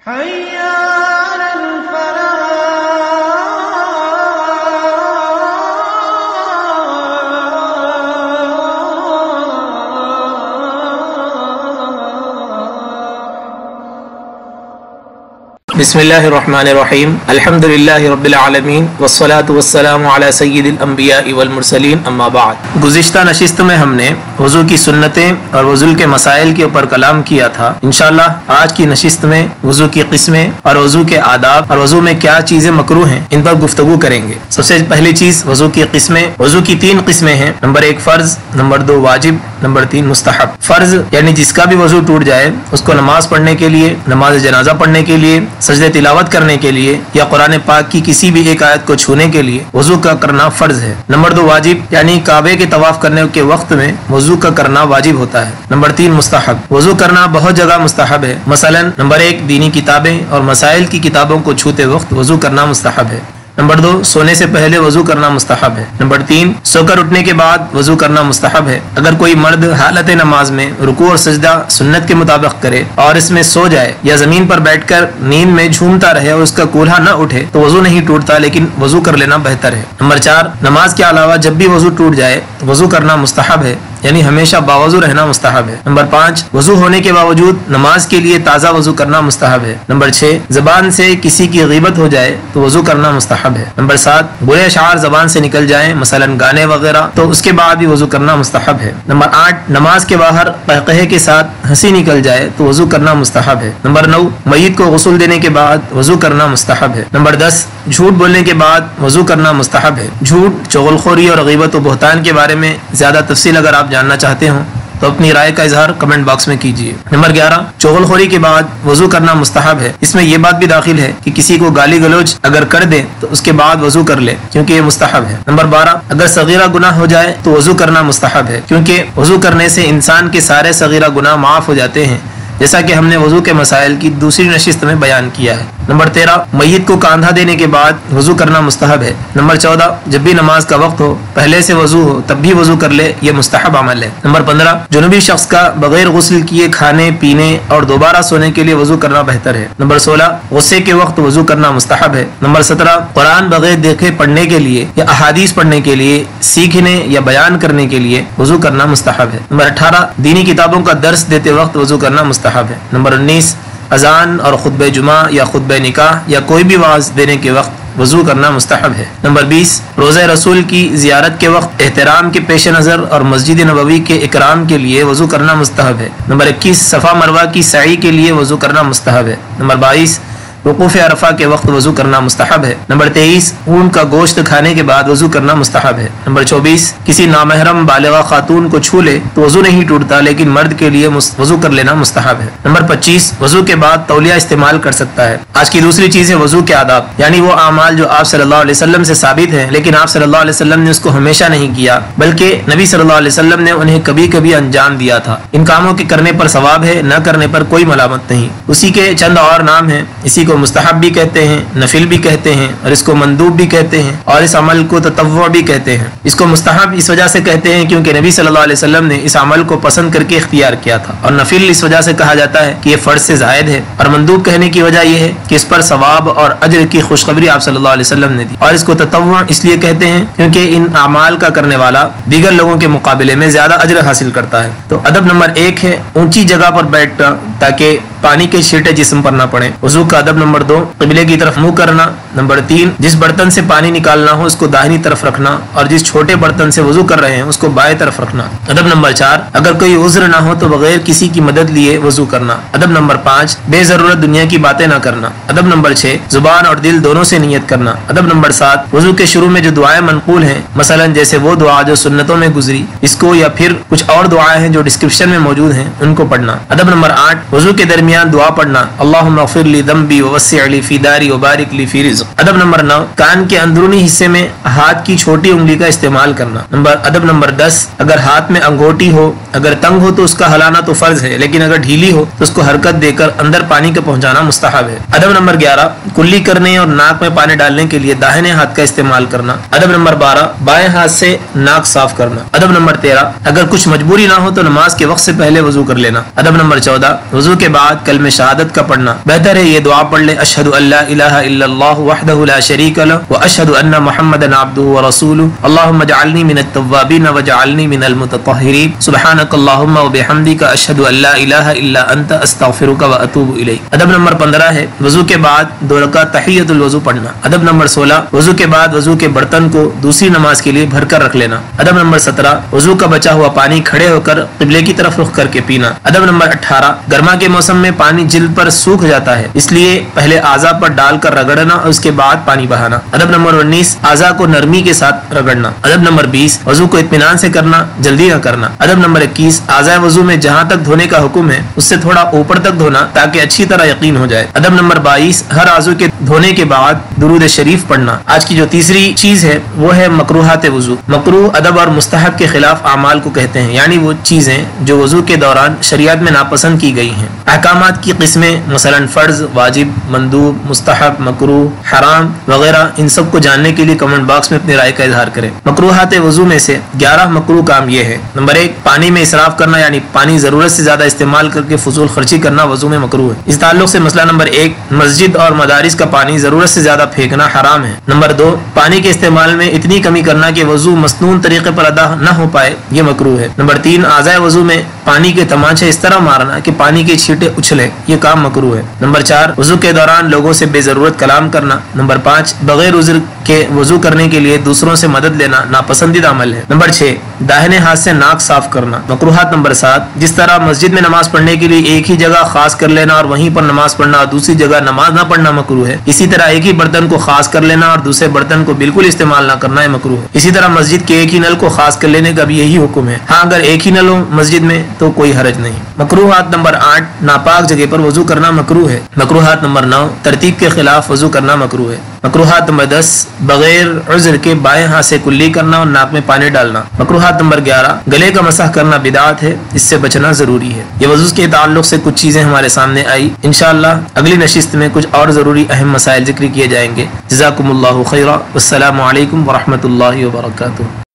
بسم اللہ الرحمن الرحیم الحمد للہ رب العالمین والصلاة والسلام علی سید الانبیاء والمرسلین اما بعد۔ گزشتہ نشست میں ہم نے وضو کی سنتیں اور وضو کے مسائل کے اوپر کلام کیا تھا۔ انشاءاللہ آج کی نشست میں وضو کی قسمیں اور وضو کے آداب اور وضو میں کیا چیزیں مکروہ ہیں ان پر گفتگو کریں گے۔ سب سے پہلی چیز وضو کی قسمیں۔ وضو کی 3 قسمیں ہیں، نمبر 1 فرض، نمبر 2 واجب، نمبر 3 مستحب۔ فرض یعنی جس کا بھی وضو ٹوٹ جائے اس کو نماز پڑھنے کے لیے، نماز جنازہ پڑھنے کے لیے، سجدے تلاوت کرنے کے لیے یا قرآن پاک کی کسی بھی ایک آیت کو چھونے کے لیے وضو کا کرنا فرض ہے۔ نمبر 2 واجب یعنی کعبے کے طواف کرنے کے وقت میں وضو کا کرنا واجب ہوتا ہے۔ نمبر 3 مستحب، وضو کرنا بہت جگہ مستحب ہے، مثلا نمبر 1 دینی کتابیں اور مسائل کی کتابوں کو چھوتے وقت وضو کرنا مستحب ہے۔ نمبر 2 سونے سے پہلے وضو کرنا مستحب ہے۔ نمبر 3 سو کر اٹھنے کے بعد وضو کرنا مستحب ہے۔ اگر کوئی مرد حالت نماز میں رکوع اور سجدہ سنت کے مطابق کرے اور اس میں سو جائے یا زمین پر بیٹھ کر نیند میں جھومتا رہے اور اس کا کولہا نہ اٹھے تو وضو نہیں ٹوٹتا، لیکن وضو کر لینا بہتر ہے۔ نمبر 4 نماز کے علاوہ جب بھی وضو ٹوٹ جائے وضو کرنا مستحب ہے، یعنی ہمیشہ باوضو رہنا مستحب ہے۔ نمبر 5 وضو ہونے کے باوجود نماز کے لیے تازہ وضو کرنا مستحب ہے۔ نمبر 6 زبان سے کسی کی غیبت ہو جائے تو وضو کرنا مستحب ہے۔ نمبر 7 برے اشعار زبان سے نکل جائیں، مثلا گانے وغیرہ، تو اس کے بعد بھی وضو کرنا مستحب ہے۔ نمبر 8 نماز کے باہر قہقہے کے ساتھ ہنسی نکل جائے تو وضو کرنا مستحب ہے۔ نمبر 9 میت کو غسل دینے کے بعد وضو کرنا مستحب ہے۔ نمبر 10 جھوٹ بولنے کے بعد وضو کرنا مستحب ہے۔ جھوٹ، چغل خوری اور غیبت و بہتان کے بارے میں زیادہ تفصیل اگر آپ جاننا چاہتے ہوں تو اپنی رائے کا اظہار کمنٹ باکس میں کیجیے۔ نمبر 11 چغل خوری کے بعد وضو کرنا مستحب ہے۔ اس میں یہ بات بھی داخل ہے کہ کسی کو گالی گلوچ اگر کر دے تو اس کے بعد وضو کر لے، کیونکہ یہ مستحب ہے۔ نمبر 12 اگر صغیرہ گناہ ہو جائے تو وضو کرنا مستحب ہے، کیونکہ وضو کرنے سے انسان کے سارے صغیرہ گناہ معاف ہو جاتے ہیں، جیسا کہ ہم نے وضو کے مسائل کی دوسری نشست میں بیان کیا ہے۔ نمبر 13 میت کو کاندھا دینے کے بعد وضو کرنا مستحب ہے۔ نمبر 14 جب بھی نماز کا وقت ہو، پہلے سے وضو ہو تب بھی وضو کر لے، یہ مستحب عمل ہے۔ نمبر 15 جنوبی شخص کا بغیر غسل کیے کھانے پینے اور دوبارہ سونے کے لیے وضو کرنا بہتر ہے۔ نمبر 16 غصے کے وقت وضو کرنا مستحب ہے۔ نمبر 17 قرآن بغیر دیکھے پڑھنے کے لیے یا احادیث پڑھنے کے لیے، سیکھنے یا بیان کرنے کے لیے وضو کرنا مستحب ہے۔ نمبر 18 دینی کتابوں کا درس دیتے وقت وضو کرنا مستحب ہے۔ نمبر 19 اذان اور خطبہ جمعہ یا خطبہ نکاح یا کوئی بھی واعظ دینے کے وقت وضو کرنا مستحب ہے۔ نمبر 20 روزہ رسول کی زیارت کے وقت احترام کے پیش نظر اور مسجد نبوی کے اکرام کے لیے وضو کرنا مستحب ہے۔ نمبر 21 صفا مروہ کی سعی کے لیے وضو کرنا مستحب ہے۔ نمبر 22 وقوف عرفہ کے وقت وضو کرنا مستحب ہے۔ نمبر 23 اونٹ کا گوشت کھانے کے بعد وضو کرنا مستحب ہے۔ نمبر 24 کسی نامحرم بالغہ خاتون کو چھو لے تو وضو نہیں ٹوٹتا، لیکن مرد کے لیے وضو کر لینا مستحب ہے۔ نمبر 25 وضو کے بعد تولیہ استعمال کر سکتا ہے۔ آج کی دوسری چیز ہے وضو کے آداب، یعنی وہ اعمال جو آپ صلی اللہ علیہ وسلم سے ثابت ہیں لیکن آپ صلی اللہ علیہ وسلم نے اس کو ہمیشہ نہیں کیا، بلکہ نبی صلی اللہ علیہ وسلم نے انہیں کبھی کبھی انجام دیا تھا۔ ان کاموں کے کرنے پر ثواب ہے، نہ کرنے پر کوئی ملامت نہیں۔ اسی کے چند اور نام ہیں، اسی کو مستحب بھی کہتے ہیں، نفل بھی کہتے ہیں، اور اس کو مندوب بھی کہتے ہیں، اور اس عمل کو تطوع بھی کہتے ہیں۔ اس کو مستحب اس وجہ سے کہتے ہیں کیونکہ نبی صلی اللہ علیہ وسلم نے اس عمل کو پسند کر کے اختیار کیا تھا، اور نفل اس وجہ سے کہا جاتا ہے کہ یہ فرض سے زائد ہے، اور مندوب کہنے کی وجہ یہ ہے کہ اس پر ثواب اور اجر کی خوشخبری آپ صلی اللہ علیہ وسلم نے دی، اور اس کو تطوع اس لیے کہتے ہیں کیونکہ ان اعمال کا کرنے والا دیگر لوگوں کے مقابلے میں زیادہ اجر حاصل کرتا ہے۔ تو ادب نمبر 1 ہے اونچی جگہ پر بیٹھنا تاکہ پانی کے چھینٹے جسم پر نہ پڑیں۔ وضو کا ادب نمبر 2 قبلے کی طرف منہ کرنا۔ نمبر 3 جس برتن سے پانی نکالنا ہو اس کو داہنی طرف رکھنا، اور جس چھوٹے برتن سے وضو کر رہے ہیں اس کو بائیں طرف رکھنا۔ ادب نمبر 4 اگر کوئی عذر نہ ہو تو بغیر کسی کی مدد لیے وضو کرنا۔ ادب نمبر 5 بے ضرورت دنیا کی باتیں نہ کرنا۔ ادب نمبر 6 زبان اور دل دونوں سے نیت کرنا۔ ادب نمبر 7 وضو کے شروع میں جو دعائیں منقول ہیں، مثلا جیسے وہ دعا جو سنتوں میں گزری اس کو، یا پھر کچھ اور دعائیں ہیں جو ڈسکرپشن میں موجود ہیں ان کو پڑھنا۔ ادب نمبر 8 وضو کے درمیان دعا پڑھنا، اللہم اغفر لی ذنبی ووسع لی فی داری وبارک لی فی رزق۔ ادب نمبر 9 کان کے اندرونی حصے میں ہاتھ کی چھوٹی انگلی کا استعمال کرنا۔ ادب نمبر 10 اگر ہاتھ میں انگوٹی ہو، اگر تنگ ہو تو اس کا ہلانا تو فرض ہے، لیکن اگر ڈھیلی ہو تو اس کو حرکت دے کر اندر پانی کو پہنچانا مستحب ہے۔ ادب نمبر 11 کلی کرنے اور ناک میں پانی ڈالنے کے لیے داہنے ہاتھ کا استعمال کرنا۔ ادب نمبر 12 بائیں ہاتھ سے ناک صاف کرنا۔ ادب نمبر 13 اگر کچھ مجبوری نہ ہو تو نماز کے وقت سے پہلے وضو کر لینا۔ ادب نمبر 14 وضو کے بعد بعد کلمہ شہادت کا پڑھنا بہتر ہے یہ دعا پڑھ لے اشہد ان لا الہ الا اللہ وحدہ لا شریک لہ واشہد ان محمدا عبدہ ورسولہ اللہم اجعلنی من التوابین واجعلنی من المتطہرین سبحانک اللہم وبحمدک اشہد ان لا الہ الا انت استغفرک واتوب الیک۔ ادب نمبر 15 ہے وضو کے بعد 2 رکعت تحیۃ الوضو پڑھنا۔ ادب نمبر 16 وضو کے بعد وضو کے برتن کو دوسری نماز کے لیے بھر کر رکھ لینا۔ ادب نمبر 17 وضو کا بچا ہوا پانی کھڑے ہو کر قبلے کی طرف رخ کر کے پینا۔ ادب نمبر 18 گرما کے موسم میں پانی جلد پر سوکھ جاتا ہے اس لیے پہلے اعضاء پر ڈال کر رگڑنا اور اس کے بعد پانی بہانا۔ ادب نمبر 19 اعضاء کو نرمی کے ساتھ رگڑنا۔ ادب نمبر 20 وضو کو اطمینان سے کرنا، جلدی نہ کرنا۔ ادب نمبر 21 اعضاء وضو میں جہاں تک دھونے کا حکم ہے اس سے تھوڑا اوپر تک دھونا تاکہ اچھی طرح یقین ہو جائے۔ ادب نمبر 22 ہر عضو کے دھونے کے بعد درود شریف پڑھنا۔ آج کی جو تیسری چیز ہے وہ ہے مکروہات وضو۔ مکروہ ادب اور مستحب کے خلاف اعمال کو کہتے ہیں، یعنی وہ چیزیں جو وضو کے دوران شریعت میں ناپسند کی گئی ہیں۔ احکامات کی قسمیں مثلا فرض، واجب، مندوب، مستحب، مکروہ، حرام وغیرہ، ان سب کو جاننے کے لیے کمنٹ باکس میں اپنی رائے کا اظہار کریں۔ مکروہات وضو میں سے 11 مکروہ کام یہ ہے۔ نمبر 1 پانی میں اسراف کرنا، یعنی پانی ضرورت سے زیادہ استعمال کر کے فضول خرچی کرنا وضو میں مکروہ ہے۔ اس تعلق سے مسئلہ نمبر 1 مسجد اور مدارس کا پانی ضرورت سے زیادہ پھینکنا حرام ہے۔ نمبر 2 پانی کے استعمال میں اتنی کمی کرنا کہ وضو مسنون طریقے پر ادا نہ ہو پائے، یہ مکروہ ہے۔ نمبر 3 اعضاء وضو میں پانی کے تماچے اس طرح مارنا کہ پانی کے چھینٹے اچھلے، یہ کام مکروہ ہے۔ نمبر 4 وضو کے دوران لوگوں سے بے ضرورت کلام کرنا۔ نمبر 5 بغیر عذر کے وضو کرنے کے لیے دوسروں سے مدد لینا ناپسندیدہ عمل ہے۔ نمبر 6 داہنے ہاتھ سے ناک صاف کرنا۔ مکروہات نمبر 7 جس طرح مسجد میں نماز پڑھنے کے لیے ایک ہی جگہ خاص کر لینا اور وہیں پر نماز پڑھنا اور دوسری جگہ نماز نہ پڑھنا مکروہ ہے، اسی طرح ایک ہی برتن کو خاص کر لینا اور دوسرے برتن کو بالکل استعمال نہ کرنا ہے مکروہ ہے۔ اسی طرح مسجد کے ایک ہی نل کو خاص کر لینے کا بھی یہی حکم ہے، ہاں اگر ایک ہی نل ہو مسجد میں تو کوئی حرج نہیں۔ مکروہات نمبر 8 ناپاک جگہ پر وضو کرنا مکروہ ہے۔ مکروہات نمبر 9 ترتیب کے خلاف وضو کرنا مکروہ ہے۔ مکروہات نمبر 10 بغیر عذر کے بائیں ہاتھ سے کلی کرنا اور ناک میں پانی ڈالنا۔ مکروہات نمبر 11 گلے کا مسح کرنا بدعت ہے، اس سے بچنا ضروری ہے۔ یہ وضو کے تعلق سے کچھ چیزیں ہمارے سامنے آئی، انشاءاللہ اگلی نشست میں کچھ اور ضروری اہم مسائل ذکر کیے جائیں گے۔ جزاکم اللہ خیرا، والسلام علیکم ورحمۃ اللہ وبرکاتہ۔